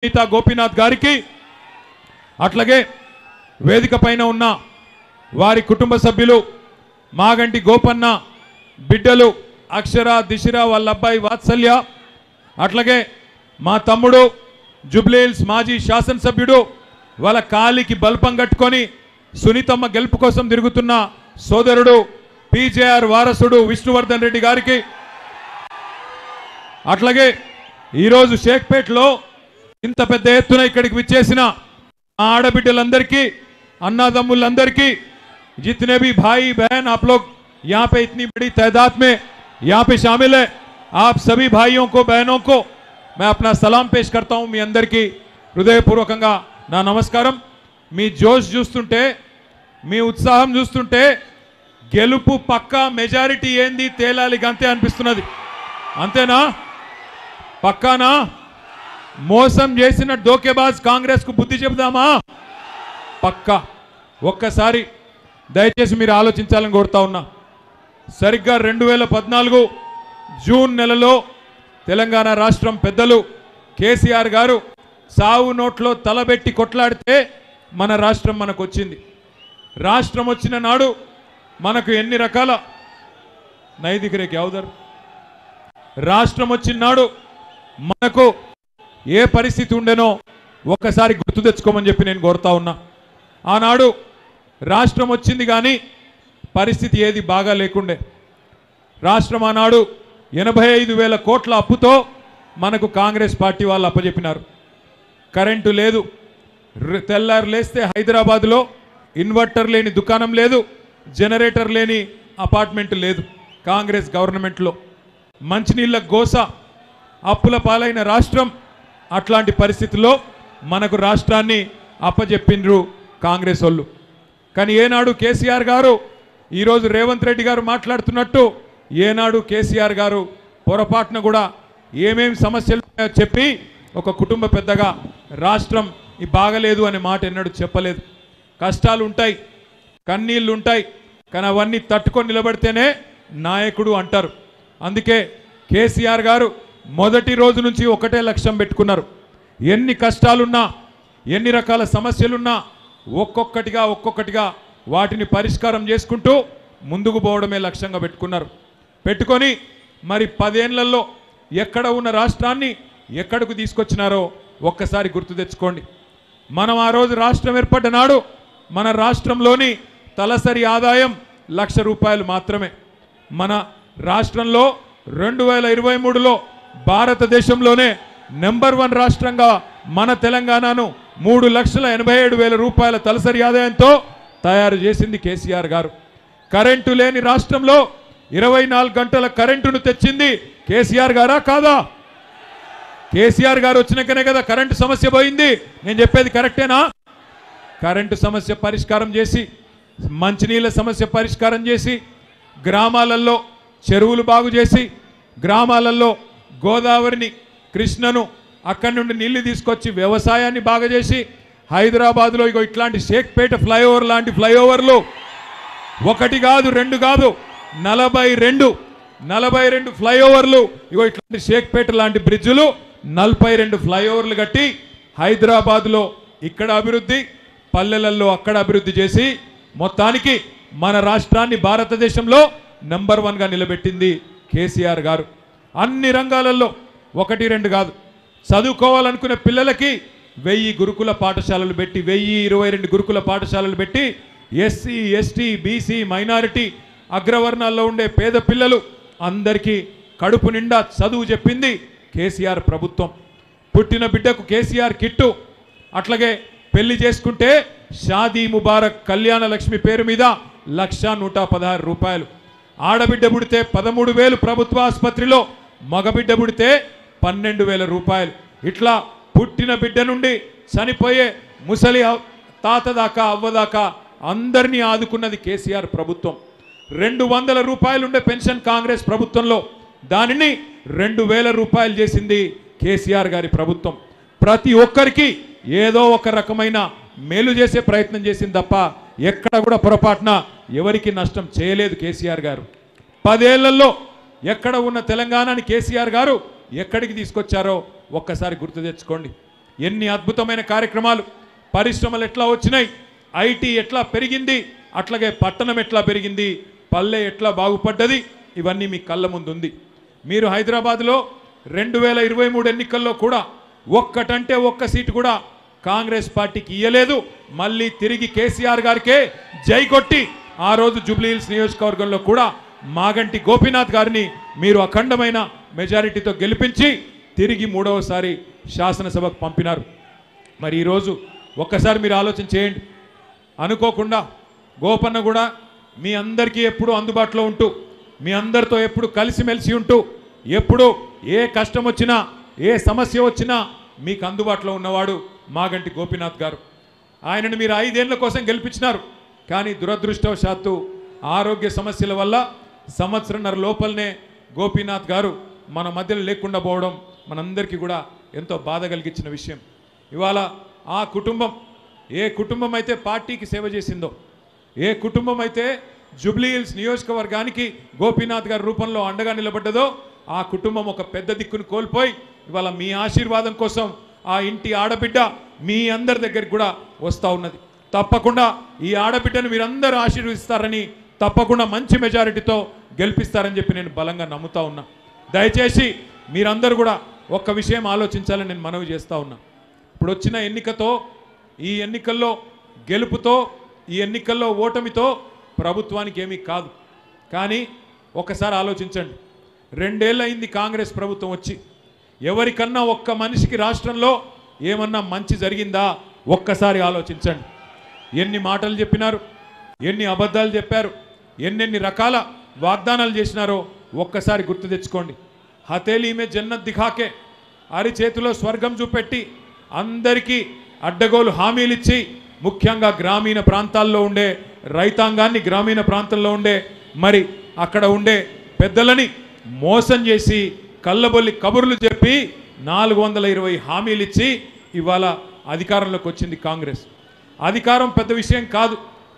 సునీత గోపీనాథ్ గారికి అట్లాగే వేదిక పైన ఉన్న వారి కుటుంబ సభ్యులు మాగంటి గోపన్న బిడ్డలు అక్షర దిశర వాళ్ళ అబ్బాయి వాత్సల్య అట్లాగే మా తమ్ముడు జుబ్లీహిల్స్ మాజీ శాసనసభ్యుడు వాళ్ళ కాలికి బల్పం కట్టుకొని సునీతమ్మ గెలుపు కోసం తిరుగుతున్న సోదరుడు పీజేఆర్ వారసుడు విష్ణువర్ధన్ రెడ్డి గారికి అట్లాగే ఈరోజు షేక్పేట్లో ఇంత పెద్ద ఎత్తున ఇక్కడికి విచ్చేసిన ఆడబిడ్డలందరికీ अन्नादम्मुलंदरिकी जितने भी भाई बहन आप लोग यहाँ पे इतनी बड़ी तादाद में यहाँ पे शामिल है, आप सभी भाइयों को बहनों को मैं अपना सलाम पेश करता हूँ। मी अंदरिकी हृदयपूर्वకంగా నా నమస్కారం। మీ జోష్ చూస్తుంటే మీ ఉత్సాహం చూస్తుంటే గెలుపు పక్కా మెజారిటీ ఏంది తేలాలి గంతే అనిపిస్తున్నది। అంతేనా? పక్కానా? మోసం చేసిన డోకేబాజ్ కాంగ్రెస్ కు బుద్ధి చెబుదామా? పక్కా। ఒక్కసారి దయచేసి మీరు ఆలోచించాలని కోరుతా ఉన్నా। సరిగ్గా 2014 జూన్ నెలలో తెలంగాణ రాష్ట్రం పెద్దలు కేసీఆర్ గారు సావు నోట్లో తలబెట్టి కొట్లాడితే మన రాష్ట్రం మనకు వచ్చింది। రాష్ట్రం వచ్చిన నాడు మనకు ఎన్ని రకాల నైదికరే క్యావుదర్ రాష్ట్రం వచ్చిన నాడు మనకు ఏ పరిస్థితి ఉండేనో ఒక్కసారి గుర్తు తెచ్చుకోమని చెప్పి నేను కోరుతా ఉన్నా। ఆనాడు రాష్ట్రం వచ్చింది కానీ పరిస్థితి ఏది బాగా లేకుండే। రాష్ట్రం ఆనాడు 85,000 కోట్ల అప్పుతో మనకు కాంగ్రెస్ పార్టీ వాళ్ళు అప్పచెప్పినారు। కరెంటు లేదు, తెల్లారు లేస్తే హైదరాబాద్లో ఇన్వర్టర్ లేని దుకాణం లేదు, జనరేటర్ లేని అపార్ట్మెంట్ లేదు కాంగ్రెస్ గవర్నమెంట్లో। మంచినీళ్ళ గోస, అప్పుల పాలైన రాష్ట్రం। అట్లాంటి పరిస్థితుల్లో మనకు రాష్ట్రాన్ని అప్పచెప్పిండ్రు కాంగ్రెస్ వాళ్ళు। కానీ ఏనాడు కేసీఆర్ గారు ఈరోజు రేవంత్ రెడ్డి గారు మాట్లాడుతున్నట్టు ఏనాడు కేసీఆర్ గారు పొరపాటున కూడా ఏమేమి సమస్యలు చెప్పి ఒక కుటుంబ పెద్దగా రాష్ట్రం ఈ బాగలేదు అనే మాట ఎన్నడూ చెప్పలేదు। కష్టాలు ఉంటాయి, కన్నీళ్ళు ఉంటాయి, కానీ అవన్నీ తట్టుకొని నిలబడితేనే నాయకుడు అంటారు। అందుకే కేసీఆర్ గారు మొదటి రోజు నుంచి ఒకటే లక్ష్యం పెట్టుకున్నారు। ఎన్ని కష్టాలున్నా, ఎన్ని రకాల సమస్యలున్నా ఒక్కొక్కటిగా వాటిని పరిష్కారం చేసుకుంటూ ముందుకు పోవడమే లక్ష్యంగా పెట్టుకొని మరి 10 ఏళ్లలో ఎక్కడ ఉన్న రాష్ట్రాన్ని ఎక్కడకు తీసుకొచ్చినారో ఒక్కసారి గుర్తు తెచ్చుకోండి। మనం ఆ రోజు రాష్ట్రం ఏర్పడ్డ నాడు మన రాష్ట్రంలోని తలసరి ఆదాయం ₹1,00,000 మాత్రమే। మన రాష్ట్రంలో 2023లో భారతదేశంలోనే నెంబర్ 1 రాష్ట్రంగా మన తెలంగాణను ₹3,87,000 తలసరి ఆదాయంతో తయారు చేసింది కేసీఆర్ గారు। కరెంటు లేని రాష్ట్రంలో 24 గంటల కరెంటును తెచ్చింది కేసీఆర్ గారా కాదా? కేసీఆర్ గారు వచ్చినాకనే కదా కరెంటు సమస్య పోయింది। నేను చెప్పేది కరెక్టేనా? కరెంటు సమస్య పరిష్కారం చేసి, మంచినీళ్ళ సమస్య పరిష్కారం చేసి, గ్రామాలలో చెరువులు బాగు చేసి, గ్రామాలలో గోదావరిని కృష్ణను అక్కడి నుండి నీళ్లు తీసుకొచ్చి వ్యవసాయాన్ని బాగా చేసి, హైదరాబాద్లో ఇగో ఇట్లాంటి షేక్పేట ఫ్లైఓవర్ లాంటి ఫ్లైఓవర్లు ఒకటి కాదు రెండు కాదు 42 ఫ్లైఓవర్లు, ఇగో ఇట్లాంటి షేక్పేట లాంటి బ్రిడ్జులు 42 ఫ్లైఓవర్లు కట్టి హైదరాబాద్లో ఇక్కడ అభివృద్ధి, పల్లెలలో అక్కడ అభివృద్ధి చేసి మొత్తానికి మన రాష్ట్రాన్ని భారతదేశంలో నెంబర్ 1గా నిలబెట్టింది కేసీఆర్ గారు। అన్ని రంగాలలో 1-2 కాదు, చదువుకోవాలనుకునే పిల్లలకి 1000 గురుకుల పాఠశాలలు పెట్టి 1022 గురుకుల పాఠశాలలు పెట్టి ఎస్సీ ఎస్టీ బీసీ మైనారిటీ అగ్రవర్ణాల్లో ఉండే పేద పిల్లలు అందరికీ కడుపు నిండా చదువు చెప్పింది కేసీఆర్ ప్రభుత్వం। పుట్టిన బిడ్డకు కేసీఆర్ కిట్టు, అట్లాగే పెళ్లి చేసుకుంటే షాదీ ముబారక్ కళ్యాణ లక్ష్మి పేరు మీద ₹1,116, ఆడబిడ్డ పుడితే 13,000 ప్రభుత్వ ఆసుపత్రిలో, మగబిడ్డ పుడితే ₹12,000। ఇట్లా పుట్టిన బిడ్డ నుండి చనిపోయే ముసలి తాత దాకా అవ్వ దాకా అందరినీ ఆదుకున్నది కేసీఆర్ ప్రభుత్వం। ₹200 ఉండే పెన్షన్ కాంగ్రెస్ ప్రభుత్వంలో దానిని ₹2,000 చేసింది కేసీఆర్ గారి ప్రభుత్వం। ప్రతి ఒక్కరికి ఏదో ఒక రకమైన మేలు చేసే ప్రయత్నం చేసింది తప్ప ఎక్కడ కూడా పొరపాటున ఎవరికి నష్టం చేయలేదు కేసీఆర్ గారు। 10 ఏళ్లలో ఎక్కడ ఉన్న తెలంగాణని కేసీఆర్ గారు ఎక్కడికి తీసుకొచ్చారో ఒక్కసారి గుర్తు తెచ్చుకోండి। ఎన్ని అద్భుతమైన కార్యక్రమాలు, పరిశ్రమలు ఎట్లా వచ్చినాయి, ఐటీ ఎట్లా పెరిగింది, అట్లాగే పట్టణం ఎట్లా పెరిగింది, పల్లె ఎట్లా బాగుపడ్డది, ఇవన్నీ మీ కళ్ళ ముందు ఉంది. మీరు హైదరాబాద్లో 2023 ఎన్నికల్లో కూడా ఒక్కటంటే ఒక్క సీటు కూడా కాంగ్రెస్ పార్టీకి ఇయ్యలేదు. మళ్ళీ తిరిగి కేసీఆర్ గారికే జై కొట్టి ఆ రోజు జూబ్లీహిల్స్ నియోజకవర్గంలో కూడా మాగంటి గోపీనాథ్ గారిని మీరు అఖండమైన మెజారిటీతో గెలిపించి తిరిగి మూడవసారి శాసనసభకు పంపినారు. మరి ఈరోజు ఒక్కసారి మీరు ఆలోచన చేయండి. అనుకోకుండా గోపన్న కూడా మీ అందరికీ ఎప్పుడు అందుబాటులో ఉంటూ, మీ అందరితో ఎప్పుడు కలిసిమెలిసి ఉంటూ, ఎప్పుడు ఏ కష్టం వచ్చినా ఏ సమస్య వచ్చినా మీకు అందుబాటులో ఉన్నవాడు మాగంటి గోపీనాథ్ గారు. ఆయనను మీరు 5 ఏళ్ల కోసం గెలిపించినారు. కానీ దురదృష్టవశాత్తు ఆరోగ్య సమస్యల వల్ల సంవత్సరన్నర లోపలనే గోపీనాథ్ గారు మన మధ్యలో లేకుండా పోవడం మనందరికీ కూడా ఎంతో బాధ కలిగించిన విషయం. ఇవాళ ఆ కుటుంబం, ఏ కుటుంబం అయితే పార్టీకి సేవ చేసిందో, ఏ కుటుంబం అయితే జూబ్లీహిల్స్ నియోజకవర్గానికి గోపీనాథ్ గారి రూపంలో అండగా నిలబడ్డదో ఆ కుటుంబం ఒక పెద్ద దిక్కును కోల్పోయి ఇవాళ మీ ఆశీర్వాదం కోసం ఆ ఇంటి ఆడబిడ్డ మీ అందరి దగ్గరికి కూడా వస్తూ ఉన్నది. తప్పకుండా ఈ ఆడబిడ్డను మీరందరూ ఆశీర్వదిస్తారని, తప్పకుండా మంచి మెజారిటీతో గెలిపిస్తారని చెప్పి నేను బలంగా నమ్ముతా ఉన్నా. దయచేసి మీరందరూ కూడా ఒక్క విషయం ఆలోచించాలని నేను మనవి చేస్తూ ఉన్నా. ఇప్పుడు వచ్చిన ఎన్నికతో, ఈ ఎన్నికల్లో గెలుపుతో, ఈ ఎన్నికల్లో ఓటమితో ప్రభుత్వానికి ఏమీ కాదు. కానీ ఒకసారి ఆలోచించండి. 2 ఏళ్ళు అయింది కాంగ్రెస్ ప్రభుత్వం వచ్చి. ఎవరికన్నా ఒక్క మనిషికి రాష్ట్రంలో ఏమన్నా మంచి జరిగిందా ఒక్కసారి ఆలోచించండి. ఎన్ని మాటలు చెప్పినారు, ఎన్ని అబద్ధాలు చెప్పారు, ఎన్నెన్ని రకాల వాగ్దానాలు చేసినారో ఒక్కసారి గుర్తు తెచ్చుకోండి. హతేలీ మే జన్నత్ దిఖాకే, అరిచేతిలో స్వర్గం చూపెట్టి అందరికీ అడ్డగోలు హామీలు ఇచ్చి, ముఖ్యంగా గ్రామీణ ప్రాంతాల్లో ఉండే రైతాంగాన్ని, గ్రామీణ ప్రాంతంలో ఉండే మరి అక్కడ ఉండే పెద్దలని మోసం చేసి కళ్ళబొల్లి కబుర్లు చెప్పి 420 హామీలు ఇచ్చి ఇవాళ అధికారంలోకి వచ్చింది కాంగ్రెస్. అధికారం పెద్ద విషయం కాదు.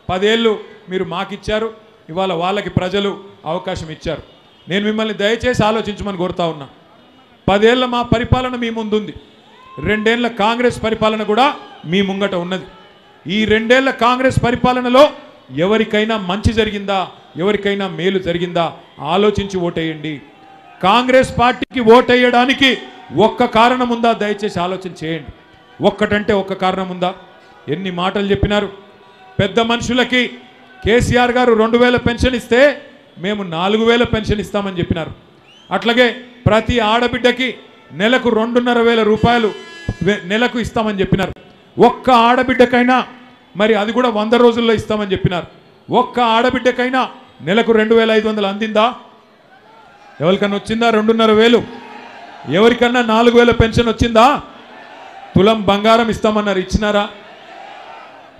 10 ఏళ్ళు మీరు మాకిచ్చారు, ఇవాళ వాళ్ళకి ప్రజలు అవకాశం ఇచ్చారు. నేను మిమ్మల్ని దయచేసి ఆలోచించమని కోరుతా ఉన్నా. 10 ఏళ్ళ మా పరిపాలన మీ ముందుంది. 2 ఏళ్ల కాంగ్రెస్ పరిపాలన కూడా మీ ముంగట ఉన్నది. ఈ 2 ఏళ్ల కాంగ్రెస్ పరిపాలనలో ఎవరికైనా మంచి జరిగిందా, ఎవరికైనా మేలు జరిగిందా ఆలోచించి ఓటేయండి. కాంగ్రెస్ పార్టీకి ఓటేయడానికి ఒక్క కారణం ఉందా దయచేసి ఆలోచన చేయండి. ఒక్కటంటే ఒక్క కారణం ఉందా? ఎన్ని మాటలు చెప్పినారు. పెద్ద మనుషులకి కేసీఆర్ గారు 2000 పెన్షన్ ఇస్తే మేము 4000 పెన్షన్ ఇస్తామని చెప్పినారు. అట్లాగే ప్రతి ఆడబిడ్డకి నెలకు 2500 రూపాయలు నెలకు ఇస్తామని చెప్పినారు. ఒక్క ఆడబిడ్డకైనా మరి అది కూడా 100 రోజుల్లో ఇస్తామని చెప్పినారు. ఒక్క ఆడబిడ్డకైనా నెలకు 2500 అందిందా? ఎవరికన్నా వచ్చిందా 2500? ఎవరికన్నా 4000 పెన్షన్ వచ్చిందా? తులం బంగారం ఇస్తామన్నారు, ఇచ్చినారా?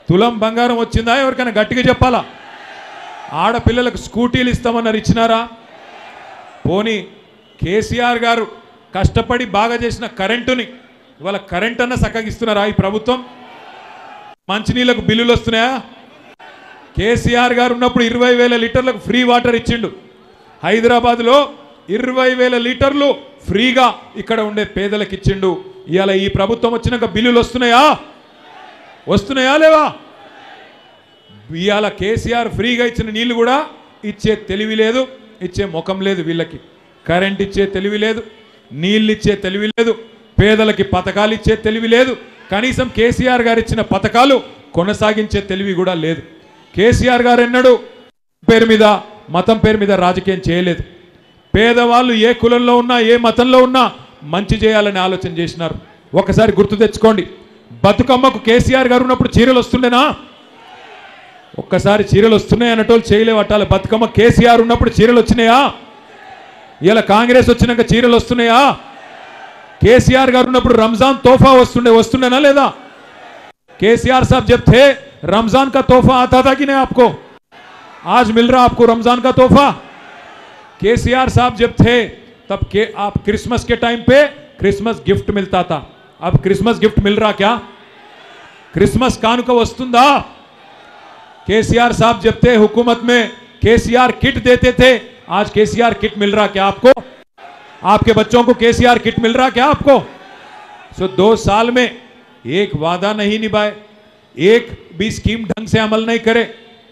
తులం బంగారం వచ్చిందా? ఎవరికైనా గట్టిగా చెప్పాలా? ఆడపిల్లలకు స్కూటీలు ఇస్తామన్నారు, ఇచ్చినారా? పోనీ కేసీఆర్ గారు కష్టపడి బాగా చేసిన కరెంటుని ఇవాళ కరెంట్ అన్న సక్కగిస్తున్నారా ఈ ప్రభుత్వం? మంచినీళ్ళకు బిల్లులు వస్తున్నాయా? కేసీఆర్ గారు ఉన్నప్పుడు 20,000 లీటర్లకు ఫ్రీ వాటర్ ఇచ్చిండు. హైదరాబాద్లో 20,000 లీటర్లు ఫ్రీగా ఇక్కడ ఉండే పేదలకు ఇచ్చిండు. ఇవాళ ఈ ప్రభుత్వం వచ్చినాక బిల్లులు వస్తున్నాయా? వస్తున్నాయా లేవా? ఇవాళ కేసీఆర్ ఫ్రీగా ఇచ్చిన నీళ్లు కూడా ఇచ్చే తెలివి లేదు, ఇచ్చే ముఖం లేదు వీళ్ళకి. కరెంట్ ఇచ్చే తెలివి లేదు, నీళ్ళు ఇచ్చే తెలివి లేదు, పేదలకి పథకాలు ఇచ్చే తెలివి లేదు, కనీసం కేసీఆర్ గారు ఇచ్చిన పథకాలు కొనసాగించే తెలివి కూడా లేదు. కేసీఆర్ గారు ఎన్నడూ పేరు మీద, మతం పేరు మీద రాజకీయం చేయలేదు. పేదవాళ్ళు ఏ కులంలో ఉన్నా, ఏ మతంలో ఉన్నా మంచి చేయాలని ఆలోచన చేసినారు. ఒకసారి గుర్తు తెచ్చుకోండి. బతుకమ్మకు కేసీఆర్ గారు ఉన్నప్పుడు చీరలు వస్తుండేనా? ఒక్కసారి చీరలు వస్తున్నాయి అన్నటోళ్ళు చేయలేవట్టాలి. బతుకమ్మ కేసీఆర్ ఉన్నప్పుడు చీరలు వచ్చినాయా? ఇలా కాంగ్రెస్ వచ్చినాక చీరలు వస్తున్నాయా? కేసీఆర్ గారు ఉన్నప్పుడు రంజాన్ तोहफा వస్తుండేనా లేదా? केसीआर साहब जब थे रमजान का तोहफा आता था कि नहीं आपको? आज मिल रहा आपको रमजान का तोहफा? केसीआर साहब जब थे तब के आप क्रिसमस के टाइम पे क्रिसमस गिफ्ट मिलता था. अब क्रिसमस गिफ्ट मिल रहा क्या? क्रिसमस कानून का वस्तुंदा? केसीआर साहब जब थे हुकूमत में केसीआर किट देते थे. आज केसीआर किट मिल रहा क्या आपको? आपके बच्चों को केसीआर किट मिल रहा क्या आपको? 2 साल में एक वादा नहीं निभाए, एक भी स्कीम ढंग से अमल नहीं करे,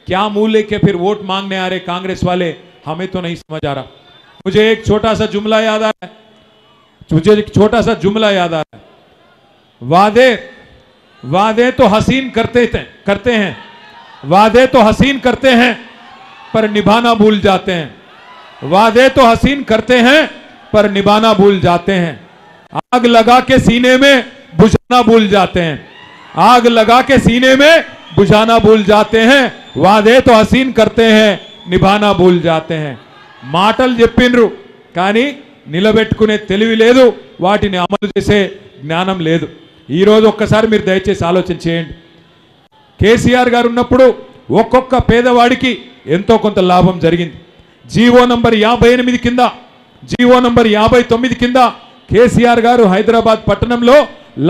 क्या मुंह लेके फिर वोट मांगने आ रहे कांग्रेस वाले, हमें तो नहीं समझ आ रहा। मुझे एक छोटा सा जुमला याद आ रहा है, वादे तो हसीन करते हैं, वादे तो हसीन करते हैं पर निभाना भूल जाते हैं, वादे तो हसीन करते हैं पर निभाना भूल जाते हैं, आग लगा के सीने में बुझाना भूल जाते हैं, आग लगा के सीने में बुझाना भूल जाते हैं, वादे तो हसीन करते हैं నిభానా భూల్ జాతే हैं। మాటలు చెప్పిండ్రు కానీ నిలబెట్టుకునే తెలివి లేదు, వాటిని అమలు చేసే జ్ఞానం లేదు। ఈ రోజు ఒక్కసారి మీరు దయచేసి ఆలోచన చేయండి, కేసీఆర్ గారు ఉన్నప్పుడు ఒక్కొక్క పేదవాడికి ఎంతో కొంత లాభం జరిగింది। జీవో నంబర్ 58 కింద, జీవో నంబర్ 59 కింద కేసీఆర్ గారు హైదరాబాద్ పట్టణంలో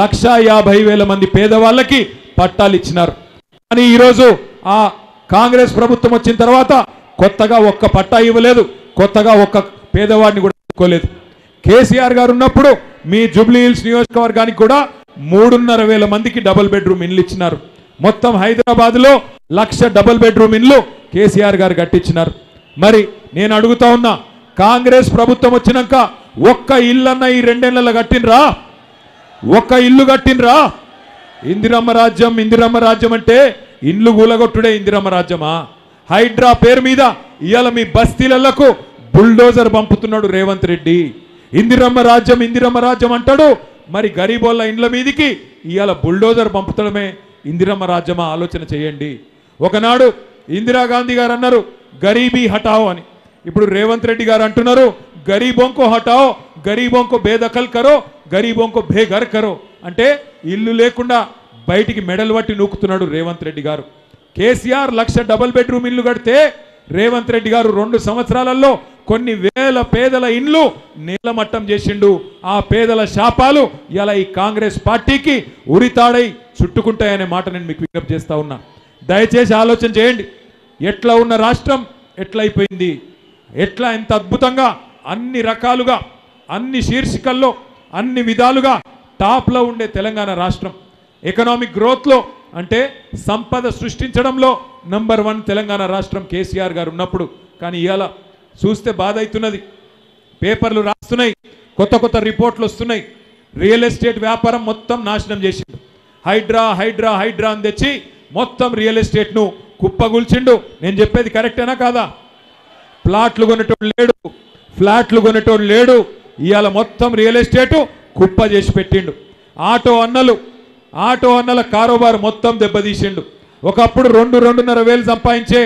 1,50,000 మంది పేదవాళ్ళకి పట్టాలు ఇచ్చినారు। కానీ ఈ రోజు ఆ కాంగ్రెస్ ప్రభుత్వం వచ్చిన తర్వాత కొత్తగా ఒక్క పట్టా ఇవ్వలేదు, కొత్తగా ఒక్క పేదవాడిని కూడా ఇవ్వలేదు। కేసీఆర్ గారు ఉన్నప్పుడు మీ జూబ్లీ హిల్స్ నియోజకవర్గానికి కూడా 3,500 మందికి డబుల్ బెడ్రూమ్ ఇల్లు ఇచ్చినారు। మొత్తం హైదరాబాద్ లో 1,00,000 డబుల్ బెడ్రూమ్ ఇల్లు కేసీఆర్ గారు కట్టించినారు। మరి నేను అడుగుతా ఉన్నా, కాంగ్రెస్ ప్రభుత్వం వచ్చినాక ఒక్క ఇల్లన్న ఈ 2 ఏళ్లలో కట్టినరా? ఒక్క ఇల్లు కట్టినరా? ఇందిరమ్మ రాజ్యం అంటే ఇండ్లు కూలగొట్టుడే ఇందిరమ్మ రాజ్యమా? హైడ్రా పేరు మీద ఇవాళ మీ బస్తీలకు బుల్డోజర్ పంపుతున్నాడు రేవంత్ రెడ్డి। ఇందిరమ్మ రాజ్యం అంటాడు, మరి గరీబోళ్ళ ఇండ్ల మీదికి ఇవాళ బుల్డోజర్ పంపుతడమే ఇందిరమ్మ రాజ్యమా? ఆలోచన చేయండి। ఒకనాడు ఇందిరాగాంధీ గారు అన్నారు గరీబీ హటాओ అని, ఇప్పుడు రేవంత్ రెడ్డి గారు అంటున్నారు గరీబోं को हटाओ, गरीबों को बेदखल करो, गरीबों को बेघर करो। అంటే ఇల్లు లేకుండా బయటికి మెడల్ పట్టి నూకుతున్నాడు రేవంత్ రెడ్డి గారు। కేసీఆర్ 1,00,000 డబుల్ బెడ్రూమ్ ఇల్లు కడితే రేవంత్ రెడ్డి గారు 2 సంవత్సరాలలో కొన్ని వేల పేదల ఇండ్లు నేలమట్టం చేసిండు। ఆ పేదల శాపాలు ఇలా ఈ కాంగ్రెస్ పార్టీకి ఉరితాడై చుట్టుకుంటాయనే మాట నేను మీకు విజ్ఞప్తి చేస్తా ఉన్నా। దయచేసి ఆలోచన చేయండి, ఎట్లా ఉన్న రాష్ట్రం ఎట్లా అయిపోయింది, ఎట్లా ఎంత అద్భుతంగా అన్ని రకాలుగా అన్ని శీర్షికల్లో అన్ని విధాలుగా టాప్లో ఉండే తెలంగాణ రాష్ట్రం। ఎకనామిక్ గ్రోత్లో అంటే సంపద సృష్టించడంలో నంబర్ 1 తెలంగాణ రాష్ట్రం కేసీఆర్ గారు ఉన్నప్పుడు। కానీ ఇవాళ చూస్తే బాధ అవుతున్నది, పేపర్లు రాస్తున్నాయి, కొత్త కొత్త రిపోర్ట్లు వస్తున్నాయి, రియల్ ఎస్టేట్ వ్యాపారం మొత్తం నాశనం చేసిండు। హైడ్రా అని తెచ్చి మొత్తం రియల్ ఎస్టేట్ను కుప్పగూల్చిండు। నేను చెప్పేది కరెక్టేనా కాదా? ఫ్లాట్లు కొనేటోడు లేడు, ఇవాళ మొత్తం రియల్ ఎస్టేటు కుప్ప చేసి పెట్టిండు। ఆటో అన్నల కారోబార్ మొత్తం దెబ్బతీసిండు। ఒకప్పుడు 2-2.5 వేలు సంపాదించే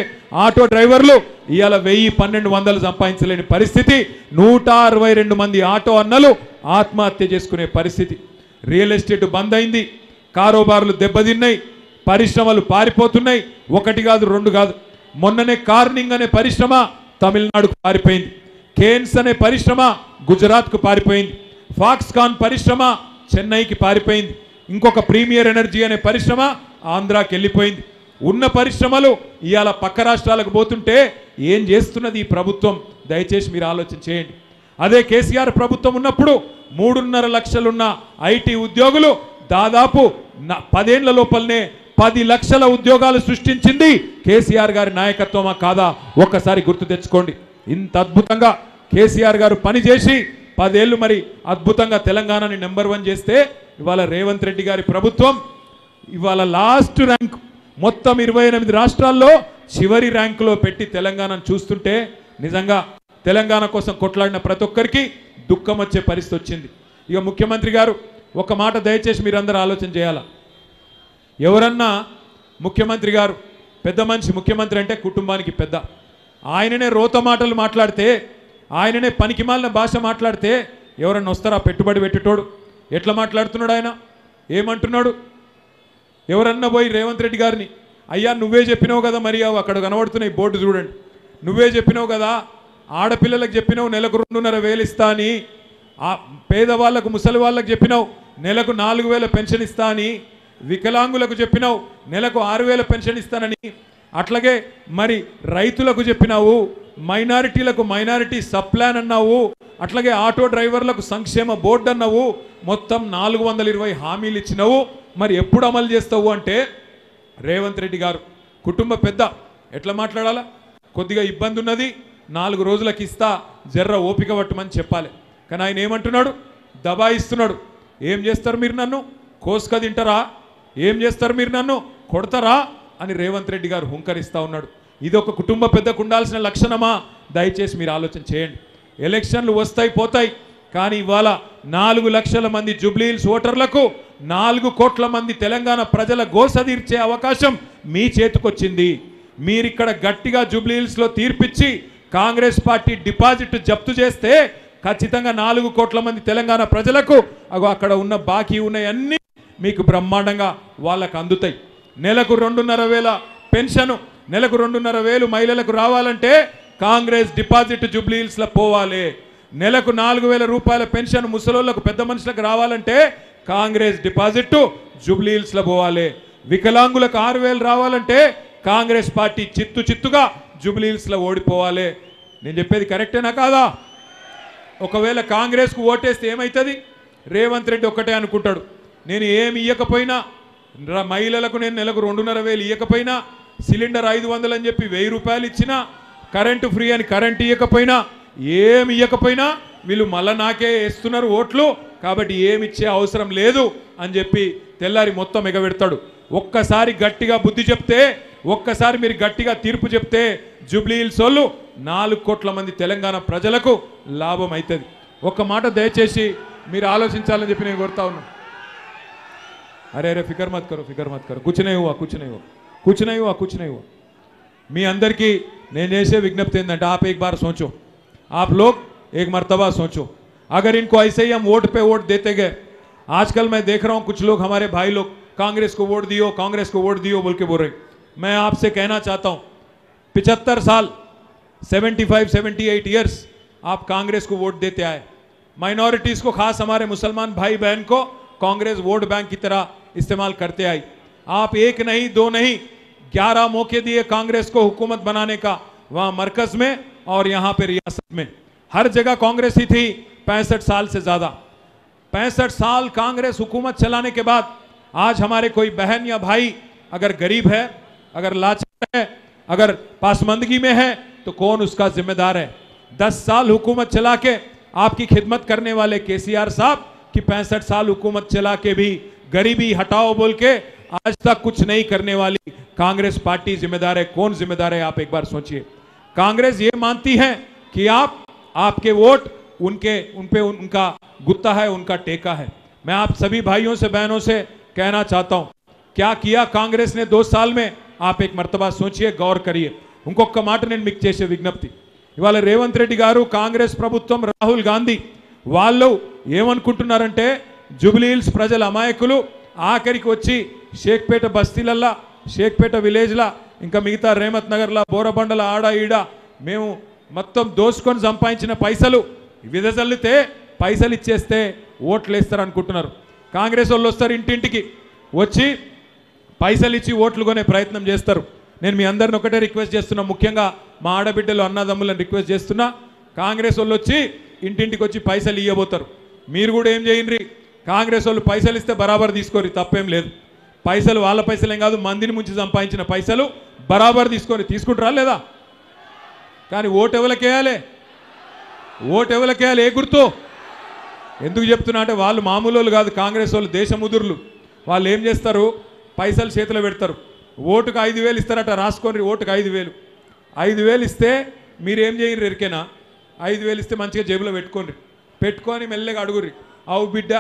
ఆటో డ్రైవర్లు ఇవాళ 1,000-1,200 సంపాదించలేని పరిస్థితి, 162 మంది ఆటో అన్నలు ఆత్మహత్య చేసుకునే పరిస్థితి। రియల్ ఎస్టేట్ బంద్ అయింది, కారోబార్లు దెబ్బతిన్నాయి, పరిశ్రమలు పారిపోతున్నాయి। 1 కాదు 2 కాదు, మొన్ననే కార్నింగ్ అనే పరిశ్రమ తమిళనాడుకు పారిపోయింది, కేన్స్ అనే పరిశ్రమ గుజరాత్కు పారిపోయింది, ఫాక్స్కాన్ పరిశ్రమ చెన్నైకి పారిపోయింది, ఇంకొక ప్రీమియర్ ఎనర్జీ అనే పరిశ్రమ ఆంధ్రాకి వెళ్ళిపోయింది। ఉన్న పరిశ్రమలు ఇవాళ పక్క రాష్ట్రాలకు పోతుంటే ఏం చేస్తున్నది ఈ ప్రభుత్వం? దయచేసి మీరు ఆలోచన చేయండి। అదే కేసీఆర్ ప్రభుత్వం ఉన్నప్పుడు 3.5 లక్షలు ఉన్న ఐటీ ఉద్యోగులు దాదాపు 10 ఏళ్ల లోపలనే 10 లక్షల ఉద్యోగాలు సృష్టించింది కేసీఆర్ గారి నాయకత్వమా కాదా? ఒక్కసారి గుర్తు తెచ్చుకోండి। ఇంత అద్భుతంగా కేసీఆర్ గారు పనిచేసి 10 ఏళ్ళు మరి అద్భుతంగా తెలంగాణని నెంబర్ 1 చేస్తే ఇవాళ రేవంత్ రెడ్డి గారి ప్రభుత్వం ఇవాళ లాస్ట్ ర్యాంక్ మొత్తం 28 రాష్ట్రాల్లో చివరి ర్యాంకులో పెట్టి తెలంగాణను చూస్తుంటే నిజంగా తెలంగాణ కోసం కొట్లాడిన ప్రతి ఒక్కరికి దుఃఖం వచ్చే పరిస్థితి వచ్చింది। ఇక ముఖ్యమంత్రి గారు ఒక మాట దయచేసి మీరందరూ ఆలోచన చేయాలా, ఎవరన్నా ముఖ్యమంత్రి గారు పెద్ద మనిషి, ముఖ్యమంత్రి అంటే కుటుంబానికి పెద్ద, ఆయననే రోత మాటలు మాట్లాడితే, ఆయననే పనికిమాలిన భాష మాట్లాడితే ఎవరన్నా వస్తారా? పెట్టుబడి పెట్టేటోడు ఎట్లా మాట్లాడుతున్నాడు ఆయన, ఏమంటున్నాడు? ఎవరన్నా పోయి రేవంత్ రెడ్డి గారిని అయ్యా నువ్వే చెప్పినావు కదా, మరి అక్కడ కనబడుతున్నాయి బోర్డు చూడండి, నువ్వే చెప్పినావు కదా, ఆడపిల్లలకు చెప్పినావు నెలకు 2.5 వేలు ఇస్తా అని, పేదవాళ్ళకు ముసలి వాళ్ళకు చెప్పినావు నెలకు 4,000 పెన్షన్ ఇస్తా అని, వికలాంగులకు చెప్పినావు నెలకు 6,000 పెన్షన్ ఇస్తానని, అట్లాగే మరి రైతులకు చెప్పినావు మైనారిటీలకు మైనారిటీ సబ్ ప్లాన్ అన్నావు, అట్లాగే ఆటో డ్రైవర్లకు సంక్షేమ బోర్డు అన్నావు, మొత్తం 420 హామీలు ఇచ్చినావు. మరి ఎప్పుడు అమలు చేస్తావు అంటే రేవంత్ రెడ్డి గారు కుటుంబ పెద్ద ఎట్లా మాట్లాడాలా, కొద్దిగా ఇబ్బంది ఉన్నది, 4 రోజులకి ఇస్తా, జర్ర ఓపిక పట్టమని చెప్పాలి. కానీ ఆయన ఏమంటున్నాడు, దబాయిస్తున్నాడు. ఏం చేస్తారు మీరు నన్ను, కోసుక తింటారా, ఏం చేస్తారు మీరు నన్ను, కొడతారా అని రేవంత్ రెడ్డి గారు హుంకరిస్తూ ఉన్నాడు. ఇది ఒక కుటుంబ పెద్దకు ఉండాల్సిన లక్షణమా? దయచేసి మీరు ఆలోచన చేయండి. ఎలక్షన్లు వస్తాయి పోతాయి, కానీ ఇవాళ 4 లక్షల మంది జూబ్లీహిల్స్ ఓటర్లకు 4 కోట్ల మంది తెలంగాణ ప్రజల గోస తీర్చే అవకాశం మీ చేతికొచ్చింది. మీరిక్కడ గట్టిగా జూబ్లీహిల్స్లో తీర్పిచ్చి కాంగ్రెస్ పార్టీ డిపాజిట్ జప్తు చేస్తే ఖచ్చితంగా 4 కోట్ల మంది తెలంగాణ ప్రజలకు అక్కడ ఉన్న బాకీ ఉన్నాయన్నీ మీకు బ్రహ్మాండంగా వాళ్ళకు అందుతాయి. నెలకు 2,500 పెన్షను, నెలకు 2,500 మహిళలకు రావాలంటే కాంగ్రెస్ డిపాజిట్ జూబ్లీహిల్స్లో పోవాలి. నెలకు 4,000 రూపాయల పెన్షన్ ముసలోళ్లకు పెద్ద మనుషులకు రావాలంటే కాంగ్రెస్ డిపాజిట్ జూబ్లీహిల్స్లో పోవాలి. వికలాంగులకు 6,000 రావాలంటే కాంగ్రెస్ పార్టీ చిత్తుగా జూబ్లీహిల్స్లో ఓడిపోవాలి. నేను చెప్పేది కరెక్టేనా కాదా? ఒకవేళ కాంగ్రెస్కు ఓటేస్తే ఏమవుతుంది? రేవంత్ రెడ్డి ఒక్కటే అనుకుంటాడు, నేను ఏమి ఇవ్వకపోయినా, మహిళలకు నేను నెలకు 2,500 ఇవ్వకపోయినా, సిలిండర్ 500 అని చెప్పి 1000 రూపాయలు ఇచ్చినా, కరెంటు ఫ్రీ అని కరెంటు ఇవ్వకపోయినా, ఏమి ఇవ్వకపోయినా వీళ్ళు మళ్ళా నాకే వేస్తున్నారు ఓట్లు, కాబట్టి ఏమి ఇచ్చే అవసరం లేదు అని చెప్పి తెల్లారి మొత్తం ఎగబెడతాడు. ఒక్కసారి గట్టిగా బుద్ధి చెప్తే, ఒక్కసారి మీరు గట్టిగా తీర్పు చెప్తే జూబ్లీహిల్స్ వాళ్ళు 4 కోట్ల మంది తెలంగాణ ప్రజలకు లాభం అవుతుంది. ఒక్క మాట దయచేసి మీరు ఆలోచించాలని చెప్పి నేను కోరుతా ఉన్నాను. अरे अरे फिक्र मत करो, फिक्र मत करो, कुछ नहीं हुआ, कुछ नहीं हुआ, कुछ नहीं हुआ, कुछ नहीं हुआ. मी अंदर की నేను చేసే విజ్ఞప్తి ఏంటంటే आप एक बार सोचो, आप लोग एक मर्तबा सोचो. अगर इनको ऐसे ही हम वोट पे वोट देते गए, आजकल मैं देख रहा हूँ कुछ लोग, हमारे भाई लोग कांग्रेस को वोट दियो, कांग्रेस को वोट दियो बोल के बोल रहे. मैं आपसे कहना चाहता हूँ 75 साल 75-78 ईयर्स आप कांग्रेस को वोट देते आए. माइनॉरिटीज़ को, खास हमारे मुसलमान भाई बहन को कांग्रेस वोट बैंक की तरह इस्तेमाल करते आई. आप एक नहीं, 2 नहीं, 11 मौके दिए कांग्रेस को हुकूमत बनाने का, वहां मरकज में और यहां पे रियासत में, हर जगह कांग्रेस ही थी. 65 साल से ज्यादा, 65 साल कांग्रेस हुकूमत चलाने के बाद आज हमारे कोई बहन या भाई अगर गरीब है, अगर लाचार है, अगर पासमंदगी में है, तो कौन उसका जिम्मेदार है? 10 साल हुकूमत चला के आपकी खिदमत करने वाले केसीआर साहब कि 65 साल हुकूमत चला के भी गरीबी हटाओ बोल के आज तक कुछ नहीं करने वाली कांग्रेस पार्टी जिम्मेदार है. कौन जिम्मेदार है? आप एक बार सोचिए. कांग्रेस ये मानती है कि आपके वोट उन पे उनका गुत्ता है, उनका टेका है. मैं आप सभी भाइयों से, बहनों से कहना चाहता हूं, क्या किया कांग्रेस ने 2 साल में? आप एक मर्तबा सोचिए, गौर करिए. ఇంకొక మాట నేను మీకు చేసే విజ్ఞప్తి, ఇవాళ రేవంత్ రెడ్డి గారు, కాంగ్రెస్ ప్రభుత్వం, రాహుల్ గాంధీ వాళ్ళు ఏమనుకుంటున్నారంటే జూబ్లీహిల్స్ ప్రజల అమాయకులు ఆఖరికి వచ్చి షేక్పేట బస్తీలల్లా, షేక్పేట విలేజ్లా, ఇంకా మిగతా రేమత్ నగర్లా, బోరబండల ఆడ ఈడ మేము మొత్తం దోసుకొని సంపాదించిన పైసలు విదజల్లితే పైసలు ఇచ్చేస్తే ఓట్లు వేస్తారు అనుకుంటున్నారు. కాంగ్రెస్ వాళ్ళు వస్తారు, ఇంటింటికి వచ్చి పైసలు ఇచ్చి ఓట్లు కొనే ప్రయత్నం చేస్తారు. నేను మీ అందరిని ఒకటే రిక్వెస్ట్ చేస్తున్నా, ముఖ్యంగా మా ఆడబిడ్డలు, అన్నదమ్ములను రిక్వెస్ట్ చేస్తున్నా, కాంగ్రెస్ వాళ్ళు వచ్చి ఇంటింటికి వచ్చి పైసలు ఇవ్వబోతారు. మీరు కూడా ఏం చేయండి, కాంగ్రెస్ వాళ్ళు పైసలు ఇస్తే బరాబర్ తీసుకోరు, తప్పేం లేదు. పైసలు వాళ్ళ పైసలేం కాదు, మందిని ముంచి సంపాదించిన పైసలు బరాబర్ తీసుకుంటారా లేదా? కానీ ఓటు ఎవరికేయాలి? ఓటు ఎవరికేయాలి? ఏ గుర్తు? ఎందుకు చెప్తున్నా అంటే వాళ్ళు మామూలు వాళ్ళు కాదు, కాంగ్రెస్ వాళ్ళు దేశముదురులు. వాళ్ళు ఏం చేస్తారు, పైసలు చేతిలో పెడతారు. ఓటుకు 5,000 ఇస్తారట, రాసుకోండి. ఓటుకు 5,000 ఇస్తే మీరేం చేయరు ఎరికేనా? 5,000 ఇస్తే మంచిగా జేబులో పెట్టుకొని మెల్లగా అడుగురి, అవు బిడ్డ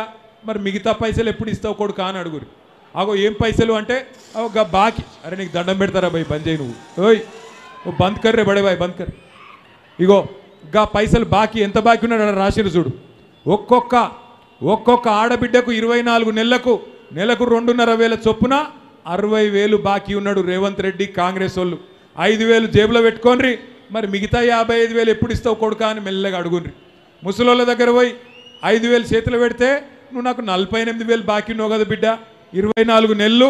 మరి మిగతా పైసలు ఎప్పుడు ఇస్తావు కొడుకు అని అడుగురి. అగో ఏం పైసలు అంటే, అవు గా బాకీ. అరే నీకు దండం పెడతారా భయ్, బంద్ చేయి నువ్వు, ఓయ్ బంద్ కర్రే బడే బాయ్, బంద్ కర్. ఇగో గా పైసలు బాకీ, ఎంత బాకీ ఉన్నాడు రాసిరు చూడు. ఒక్కొక్క ఆడబిడ్డకు 24 నెలలకు నెలకు 2,500 చొప్పున 60,000 బాకీ ఉన్నాడు రేవంత్ రెడ్డి, కాంగ్రెస్ వాళ్ళు. 5,000 జేబులో పెట్టుకోండి, మరి మిగతా 55,000 ఎప్పుడు ఇస్తావు కొడుకా అని మెల్లగా అడుగుండ్రి. ముసలోళ్ళ దగ్గర పోయి 5,000 చేతిలో పెడితే, నువ్వు నాకు 48,000 బాకీ ఉన్నావు కదా బిడ్డ, 24 నెలలు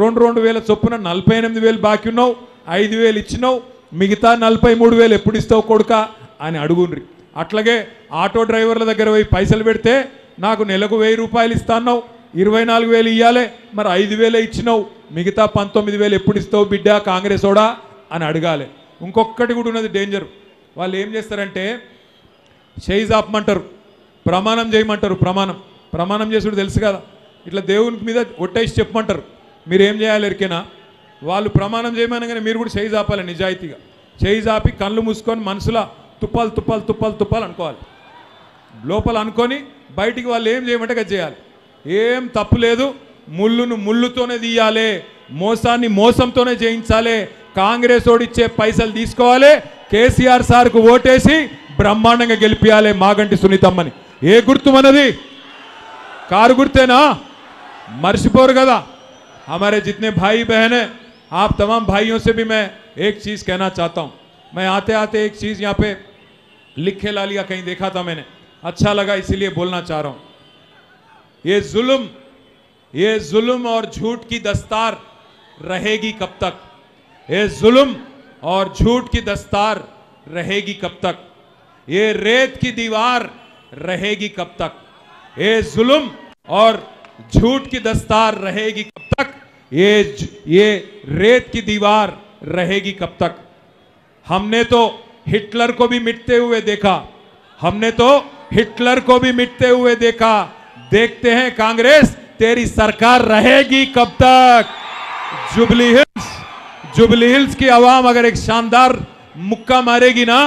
2,000 చొప్పున 48,000 బాకీ ఉన్నావు, 5,000 ఇచ్చినావు, మిగతా 43,000 ఎప్పుడు ఇస్తావు కొడుకా అని అడుగుండ్రి. అట్లాగే ఆటో డ్రైవర్ల దగ్గర పోయి పైసలు పెడితే నాకు నెలకు 1000 రూపాయలు ఇస్తాన్నావు, 24,000 ఇవ్వాలి, మరి 5,000 ఇచ్చినావు, మిగతా 19,000 ఎప్పుడు ఇస్తావు బిడ్డ కాంగ్రెస్ ఓడా అని అడగాలి. ఇంకొకటి కూడా ఉన్నది డేంజర్. వాళ్ళు ఏం చేస్తారంటే చేయి ఆపమంటారు, ప్రమాణం చేయమంటారు. ప్రమాణం చేసుడు తెలుసు కదా, ఇట్లా దేవునికి మీద ఒట్టేసి చెప్పమంటారు. మీరు ఏం చేయాలి ఎరికేనా, వాళ్ళు ప్రమాణం చేయమనగానే మీరు కూడా చేయి ఆపాలి. నిజాయితీగా చేయి ఆపి కళ్ళు మూసుకొని మనసులో తుప్పాలు తుప్పాలు తుప్పాలు తుప్పాలు అనుకోవాలి. లోపల అనుకొని బయటికి వాళ్ళు ఏం చేయమంటే అది చేయాలి. ఏం తప్పు లేదు, ముళ్ళును ముళ్ళుతోనే తీయాలి, మోసాన్ని మోసంతోనే చేయించాలి. కాంగ్రెస్ ఓడిచ్చే పైసలు తీసుకోవాలి, కేసీఆర్ సార్కు ఓటేసి బ్రహ్మాండంగా గెలిపియాలి మాగంటి సునీతమ్మని. ఏ గుర్తు మనది? కారు గుర్తేనా? मर्शिपोर गदा। हमारे जितने भाई बहन हैं, आप तमाम भाइयों से भी मैं एक चीज़ कहना चाहता हूँ। मैं आते आते एक चीज़ यहाँ पे लिखे ला लिया, कहीं देखा था मैंने, अच्छा लगा इसीलिए बोलना चाह रहा हूँ। ये जुल्म और झूठ की दस्तार रहेगी कब तक? ये जुल्म और झूठ की दस्तार रहेगी कब तक? ये रेत की दीवार रहेगी कब तक? ये जुल्म और झूठ की दस्तार रहेगी कब तक? ये रेत की दीवार रहेगी कब तक? हमने तो हिटलर को भी मिटते हुए देखा, हमने तो हिटलर को भी मिटते हुए देखा। देखते हैं कांग्रेस तेरी सरकार रहेगी कब तक? जुबली हिल्स की आवाम अगर एक शानदार मुक्का मारेगी ना,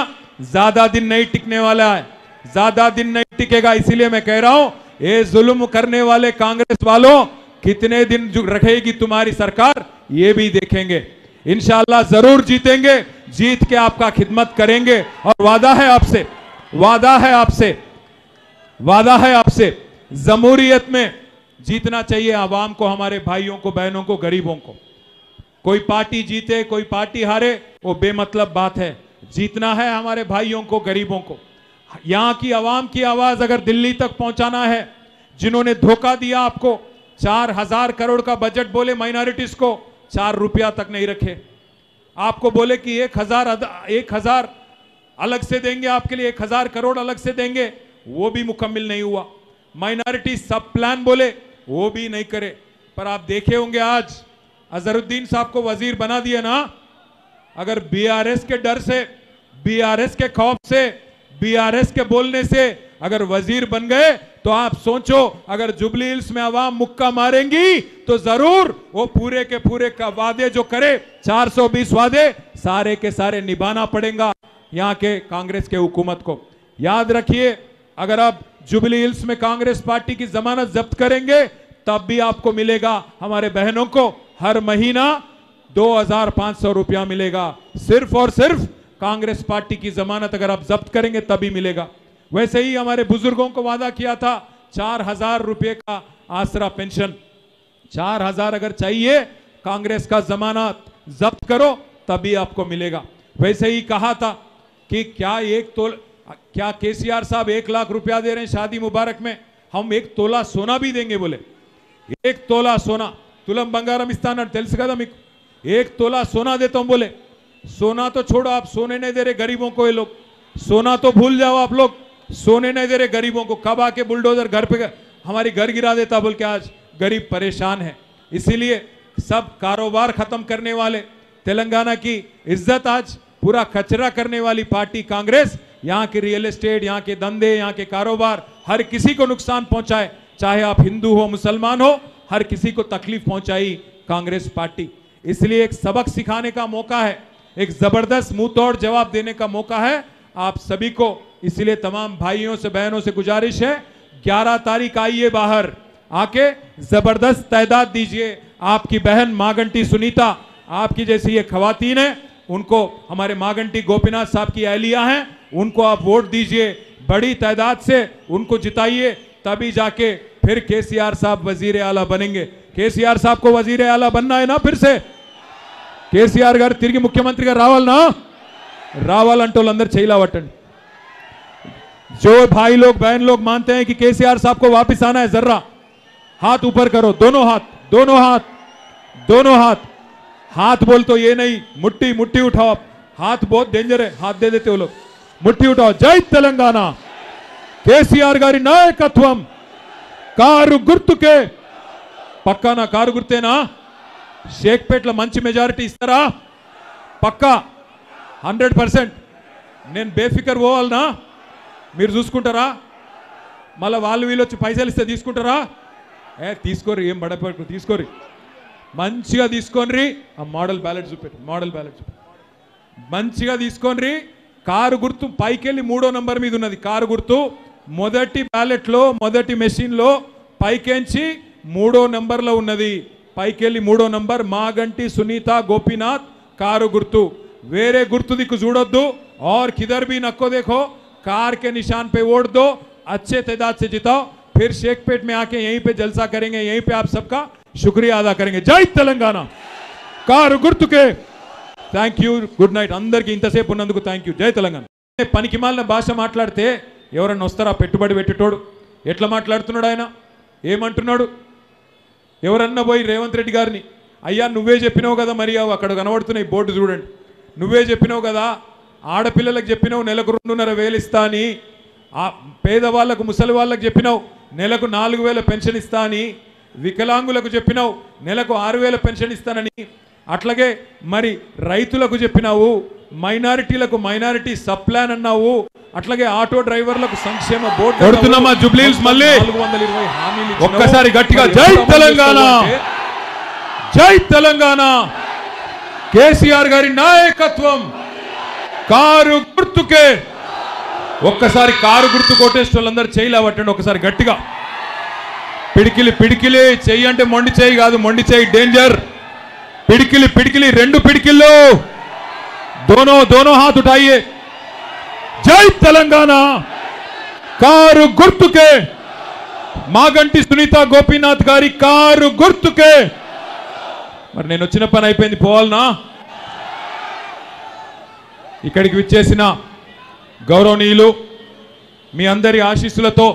ज्यादा दिन नहीं टिकने वाला है, ज्यादा दिन नहीं टिकेगा। इसीलिए मैं कह रहा हूं, ये जुल्म करने वाले कांग्रेस वालों कितने दिन रखेगी तुम्हारी सरकार, ये भी देखेंगे। इंशाअल्लाह जरूर जीतेंगे, जीत के आपका खिदमत करेंगे। और वादा है आपसे, वादा है आपसे, वादा है आपसे, जमहूरियत में जीतना चाहिए आवाम को, हमारे भाइयों को, बहनों को, गरीबों को। कोई पार्टी जीते कोई पार्टी हारे वो बेमतलब बात है, जीतना है हमारे भाइयों को, गरीबों को। यहां की आवाम की आवाज अगर दिल्ली तक पहुंचाना है, जिन्होंने धोखा दिया आपको, 4,000 करोड़ का बजट बोले माइनॉरिटीज को, 4 रुपया तक नहीं रखे। आपको बोले कि 1,000 अलग से देंगे, आपके लिए 1,000 करोड़ अलग से देंगे, वो भी मुकम्मिल नहीं हुआ। माइनॉरिटी सब प्लान बोले, वो भी नहीं करे। पर आप देखे होंगे आज अजहरुद्दीन साहब को वजीर बना दिया ना, अगर बीआरएस के डर से, बीआरएस के खौफ से, बीआरएस के बोलने से अगर वजीर बन गए, तो आप सोचो अगर जुबली हिल्स में आवाम मुक्का मारेंगी तो जरूर वो पूरे के पूरे का वादे जो करे, 420 वादे सारे के सारे निभाना पड़ेगा यहाँ के कांग्रेस के हुकूमत को। याद रखिए, अगर आप जुबली हिल्स में कांग्रेस पार्टी की जमानत जब्त करेंगे, तब भी आपको मिलेगा, हमारे बहनों को हर महीना 2,500 रुपया मिलेगा। सिर्फ और सिर्फ कांग्रेस पार्टी की जमानत अगर आप जब्त करेंगे तभी मिलेगा। वैसे ही हमारे बुजुर्गों को वादा किया था 4,000 रुपये का आसरा पेंशन, 4,000 अगर चाहिए कांग्रेस का जमानत जब्त करो तभी आपको मिलेगा। वैसे ही कहा था कि क्या केसीआर साहब 1 लाख रुपया दे रहे हैं शादी मुबारक में, हम 1 तोला सोना भी देंगे बोले। 1 तोला सोना, तुलम बंगारम इस्ताना तेलुसु कदा मीकु, 1 तोला सोना देता हूं बोले। सोना तो छोड़ो, आप सोने नहीं दे रहे गरीबों को, ये लोग सोना तो भूल जाओ, आप लोग सोने नहीं दे रहे गरीबों को। कब आके बुलडोजर घर पे हमारी घर गिरा देता बोल के आज गरीब परेशान है। इसीलिए सब कारोबार खत्म करने वाले, तेलंगाना की इज्जत आज पूरा कचरा करने वाली पार्टी कांग्रेस, यहाँ के रियल एस्टेट, यहाँ के धंधे, यहाँ के कारोबार, हर किसी को नुकसान पहुंचाए, चाहे आप हिंदू हो मुसलमान हो, हर किसी को तकलीफ पहुंचाई कांग्रेस पार्टी। इसलिए एक सबक सिखाने का मौका है, एक जबरदस्त मुंह तोड़ जवाब देने का मौका है आप सभी को। इसलिए तमाम भाइयों से बहनों से गुजारिश है, 11 तारीख आइए बाहर, आके जबरदस्त तादाद दीजिए। आपकी बहन मागंटी सुनीता, आपकी जैसी ये खवातीन है, उनको हमारे मागंटी गोपीनाथ साहब की अहलिया हैं, उनको आप वोट दीजिए, बड़ी तादाद से उनको जिताइए, तभी जाके फिर केसीआर साहब वजीर आला बनेंगे। केसीआर साहब को वजीर आला बनना है ना, फिर से కేసీఆర్ గారు తిరిగి ముఖ్యమంత్రిగా రావాలనా? రావాలంటోళ్ళందరూ చేయిలా పట్టండి। जो भाई लोग बहन लोग मानते हैं कि केसीआर साहब को वापस आना है, जर्रा हाथ ऊपर करो, दोनों हाथ, दोनों हाथ, दोनों हाथ। हाथ बोल तो ये नहीं, मुट्ठी मुट्ठी उठाओ, हाथ बहुत डेंजर है, हाथ दे देते वो लोग। मुट्ठी उठाओ। जय तेलंगाना। केसीआर गारी नायकत्वम కారు గుర్తుకే పక్కానా కారు గుర్తేనా షేక్పేట్ల మంచి మెజారిటీ ఇస్తారా పక్కా 100% నేను బేఫికర్ పోవాలనా మీరు చూసుకుంటారా మళ్ళీ వాళ్ళు వీళ్ళు వచ్చి పైసలు ఇస్తే తీసుకుంటారా తీసుకోరి ఏం బడపడు తీసుకోరి మంచిగా తీసుకోండి ఆ మోడల్ బ్యాలెట్ చూపెట్టు మోడల్ బ్యాలెట్ మంచిగా తీసుకోండి కారు గుర్తు పైకెళ్ళి 3వ నంబర్ మీద ఉన్నది కారు గుర్తు మొదటి బ్యాలెట్ లో మొదటి మెషిన్ లో పైకెంచి 3వ నంబర్ లో ఉన్నది పైకెళ్ళి 3వ నంబర్ మాగంటి సునీత గోపీనాథ్ కారు గుర్తు వేరే గుర్తు దిక్కు చూడొద్దు और किधर भी नको देखो कार के निशान पे वोट दो अच्छे तादाद से जिताओ फिर शेखपेट में आके यहीं पे जलसा करेंगे यहीं पे आप सबका शुक्रिया अदा करेंगे जय तेलंगाना కారు గుర్తుకే థ్యాంక్ యూ గుడ్ నైట్ అందరికీ ఇంతసేపు ఉన్నందుకు థ్యాంక్ యూ జై తెలంగాణ పనికిమాలిన భాష మాట్లాడితే ఎవరన్నా వస్తారా పెట్టుబడి పెట్టేటోడు ఎట్లా మాట్లాడుతున్నాడు ఆయన ఏమంటున్నాడు ఎవరన్నా పోయి రేవంత్ రెడ్డి గారిని అయ్యా నువ్వే చెప్పినావు కదా మరి అక్కడ కనబడుతున్నాయి బోర్డు చూడండి నువ్వే చెప్పినావు కదా ఆడపిల్లలకు చెప్పినావు నెలకు 2,500 ఇస్తా అని పేదవాళ్ళకు ముసలి వాళ్ళకు చెప్పినావు నెలకు 4,000 పెన్షన్ ఇస్తా అని వికలాంగులకు చెప్పినావు నెలకు 6,000 పెన్షన్ ఇస్తానని అట్లాగే మరి రైతులకు చెప్పినావు మైనారిటీలకు మైనారిటీ సబ్ ప్లాన్ అన్నావు అట్లాగే ఆటో డ్రైవర్లకు సంక్షేమ బోర్డు కొడుతున్నామా జుబ్లీల్స్ మళ్ళీ 420 హామీలు ఒక్కసారి గట్టిగా జై తెలంగాణ జై తెలంగాణ కేసీఆర్ గారి నాయకత్వం కారు గుర్తుకే ఒక్కసారి కారు గుర్తు కొట్టేసిన వాళ్ళందరూ చేయలేవట్టండి ఒకసారి గట్టిగా పిడికిలి పిడికిలి చెయ్యి అంటే మొండి చెయ్యి కాదు మొండి చెయ్యి డేంజర్ పిడికిలి పిడికిలి రెండు పిడికిల్లో दोनों हाथ उठाइए जय तेलंगाना కారు గుర్తుకే మాగంటి సునీత గోపీనాథ్ గారి కారు గుర్తుకే మరి నేను వచ్చిన పని అయిపోయింది పోవాలనా ఇక్కడికి విచ్చేసిన గౌరవనీయులు మీ అందరి ఆశీస్సులతో